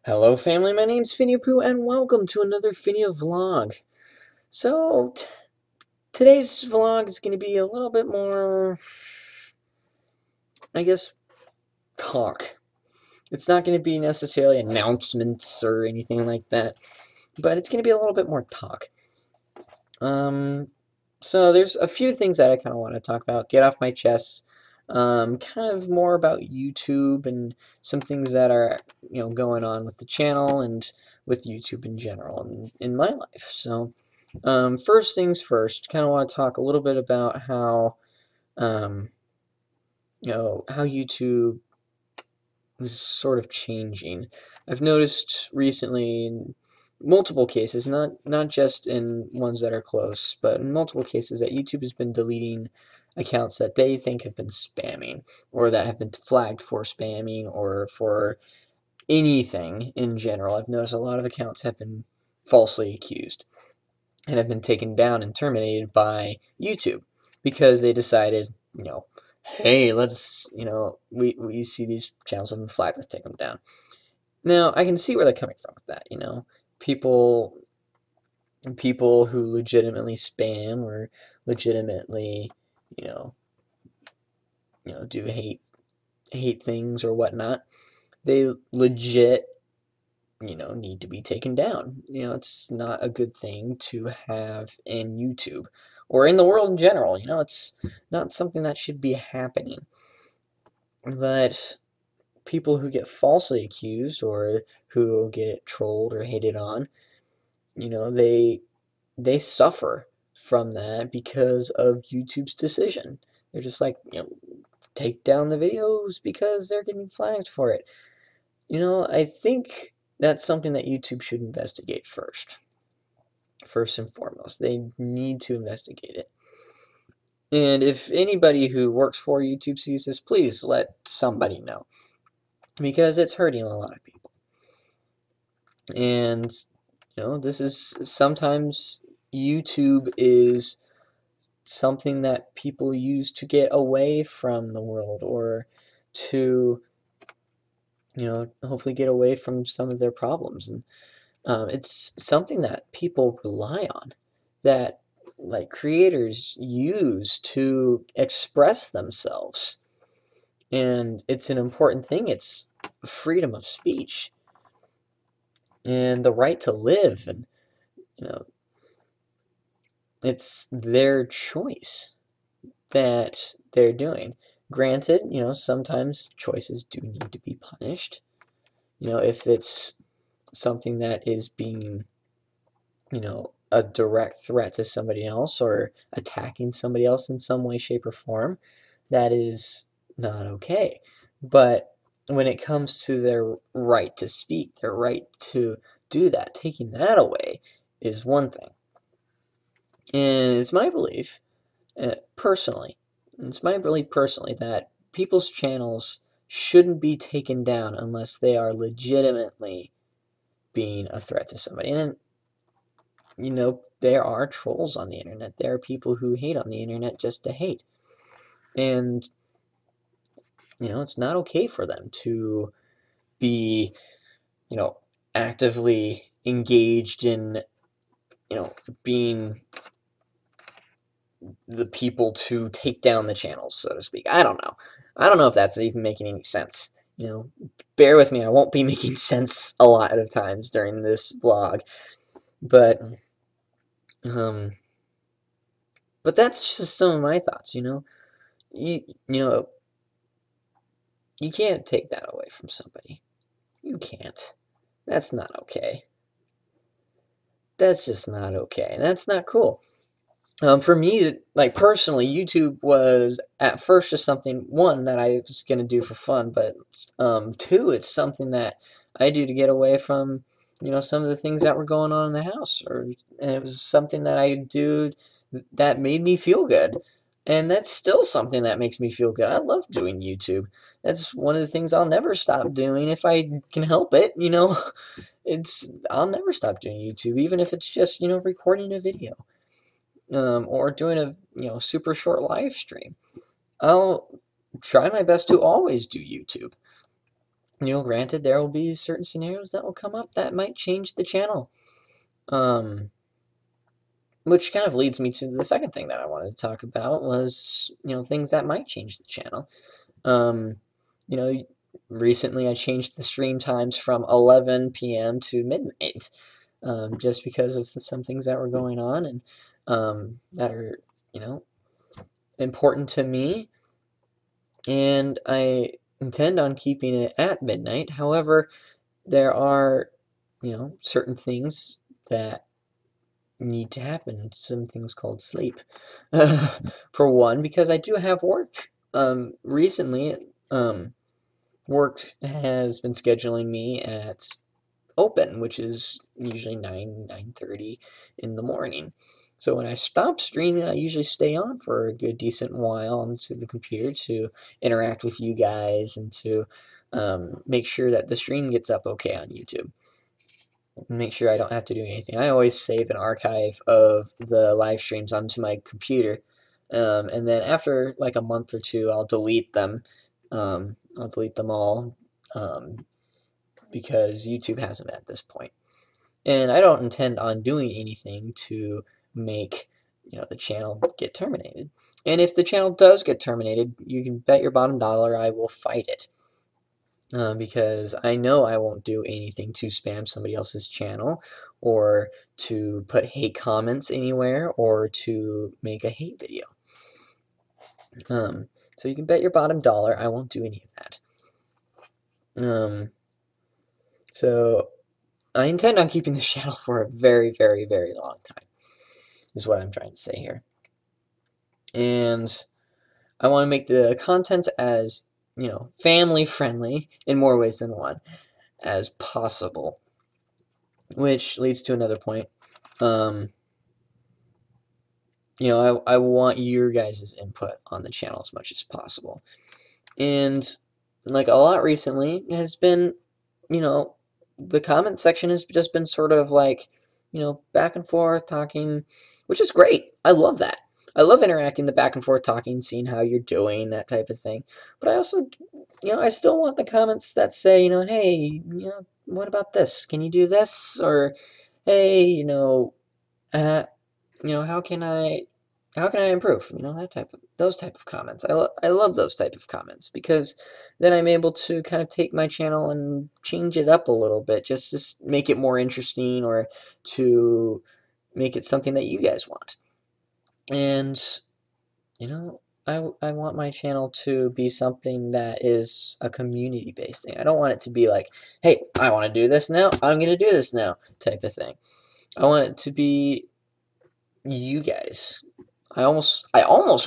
Hello family, my name's Phineavlog and welcome to another Phineavlog. So, today's vlog is going to be a little bit more, I guess, talk. It's not going to be necessarily announcements or anything like that, but it's going to be a little bit more talk. So there's a few things that I kind of want to talk about, get off my chest, kind of more about YouTube and some things that are, going on with the channel and with YouTube in general and in my life. So, first things first, kind of want to talk a little bit about how, um, how YouTube is sort of changing. I've noticed recently in multiple cases, not just in ones that are close, but in multiple cases that YouTube has been deleting accounts that they think have been spamming or that have been flagged for spamming or for anything in general. I've noticed a lot of accounts have been falsely accused and have been taken down and terminated by YouTube because they decided, hey, let's, we see these channels have been flagged, let's take them down. Now, I can see where they're coming from with that, people people who legitimately spam or legitimately, you know, do hate things or whatnot, they legit, need to be taken down. It's not a good thing to have in YouTube or in the world in general. It's not something that should be happening. But people who get falsely accused or who get trolled or hated on, they suffer from that because of YouTube's decision. They're just like, take down the videos because they're getting flagged for it. I think that's something that YouTube should investigate first. First and foremost, they need to investigate it. And if anybody who works for YouTube sees this, please let somebody know, because it's hurting a lot of people. And, this is sometimes YouTube is something that people use to get away from the world or to, hopefully get away from some of their problems. And it's something that people rely on, that like creators use to express themselves. And it's an important thing. It's freedom of speech and the right to live. And, you know, it's their choice that they're doing. Granted, sometimes choices do need to be punished. If it's something that is being, a direct threat to somebody else or attacking somebody else in some way, shape, or form, that is not okay. But when it comes to their right to speak, their right to do that, taking that away is one thing. And it's my belief, personally, that people's channels shouldn't be taken down unless they are legitimately being a threat to somebody. And there are trolls on the internet. There are people who hate on the internet just to hate. And, it's not okay for them to be, actively engaged in, being the people to take down the channels, so to speak. I don't know. I don't know if that's even making any sense. Bear with me. I won't be making sense a lot of times during this vlog. But, but that's just some of my thoughts, you know, you can't take that away from somebody. You can't. That's not okay. That's just not okay. And that's not cool. For me, like personally, YouTube was at first just something, one, that I was going to do for fun, but two, it's something that I do to get away from, some of the things that were going on in the house. And it was something that I do that made me feel good. And that's still something that makes me feel good. I love doing YouTube. That's one of the things I'll never stop doing if I can help it, I'll never stop doing YouTube, even if it's just, recording a video. Or doing a super short live stream. I'll try my best to always do YouTube. Granted, there will be certain scenarios that will come up that might change the channel. Which kind of leads me to the second thing that I wanted to talk about was, things that might change the channel. You know, recently I changed the stream times from 11 p.m. to midnight, just because of some things that were going on and that are, important to me. And I intend on keeping it at midnight. However, there are, certain things that need to happen. Some things called sleep. For one, because I do have work. Recently, work has been scheduling me at open, which is usually 9:30 in the morning. So when I stop streaming, I usually stay on for a good decent while onto the computer to interact with you guys and to make sure that the stream gets up okay on YouTube. Make sure I don't have to do anything. I always save an archive of the live streams onto my computer, and then after like a month or two, I'll delete them. I'll delete them all because YouTube has them at this point. And I don't intend on doing anything to make the channel get terminated. And if the channel does get terminated, you can bet your bottom dollar I will fight it. Because I know I won't do anything to spam somebody else's channel or to put hate comments anywhere or to make a hate video. So you can bet your bottom dollar I won't do any of that. So I intend on keeping this channel for a very, very, very long time, is what I'm trying to say here. And I want to make the content as family friendly in more ways than one as possible, which leads to another point. I want your guys' input on the channel as much as possible. And like a lot recently has been, the comment section has just been sort of like, back and forth talking, which is great. I love that. I love interacting, the back and forth talking, seeing how you're doing, that type of thing. But I also, I still want the comments that say, hey, what about this? Can you do this? Or, hey, how can I improve? Those type of comments. I love those type of comments because then I'm able to kind of take my channel and change it up a little bit, just to make it more interesting or to make it something that you guys want. And I want my channel to be something that is a community-based thing. I don't want it to be like, hey, I want to do this now, I'm going to do this now type of thing. I want it to be you guys. I almost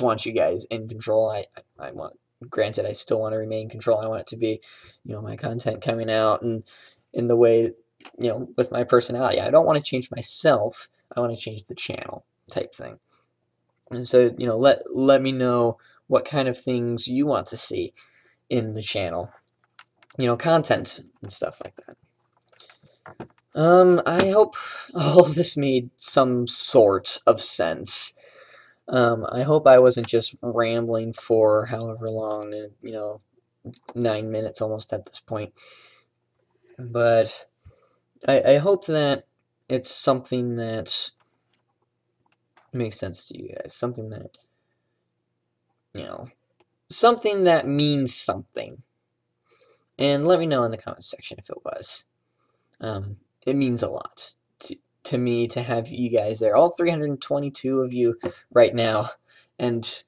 want you guys in control. I want, granted, I still want to remain in control. I want it to be, my content coming out and in the way, with my personality. I don't want to change myself. I want to change the channel type thing. And so, let me know what kind of things you want to see in the channel. Content and stuff like that. I hope all of this made some sort of sense. I hope I wasn't just rambling for however long, 9 minutes almost at this point. But I hope that it's something that makes sense to you guys. Something that, something that means something. And let me know in the comment section if it was. It means a lot to me to have you guys there, all 322 of you right now, and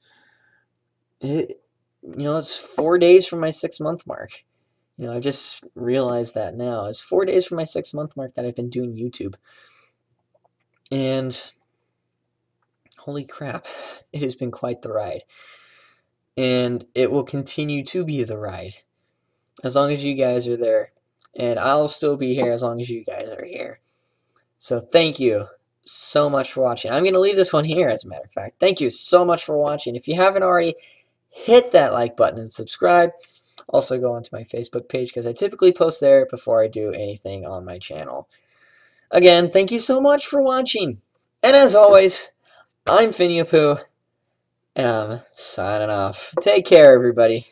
it's 4 days from my 6-month mark. I just realized that now. It's 4 days from my 6-month mark that I've been doing YouTube, and holy crap, it has been quite the ride, and it will continue to be the ride as long as you guys are there, and I'll still be here as long as you guys are here. So thank you so much for watching. I'm going to leave this one here, as a matter of fact. Thank you so much for watching. If you haven't already, hit that like button and subscribe. Also go onto my Facebook page because I typically post there before I do anything on my channel. Again, thank you so much for watching. And as always, I'm Phineavlog, and I'm signing off. Take care, everybody.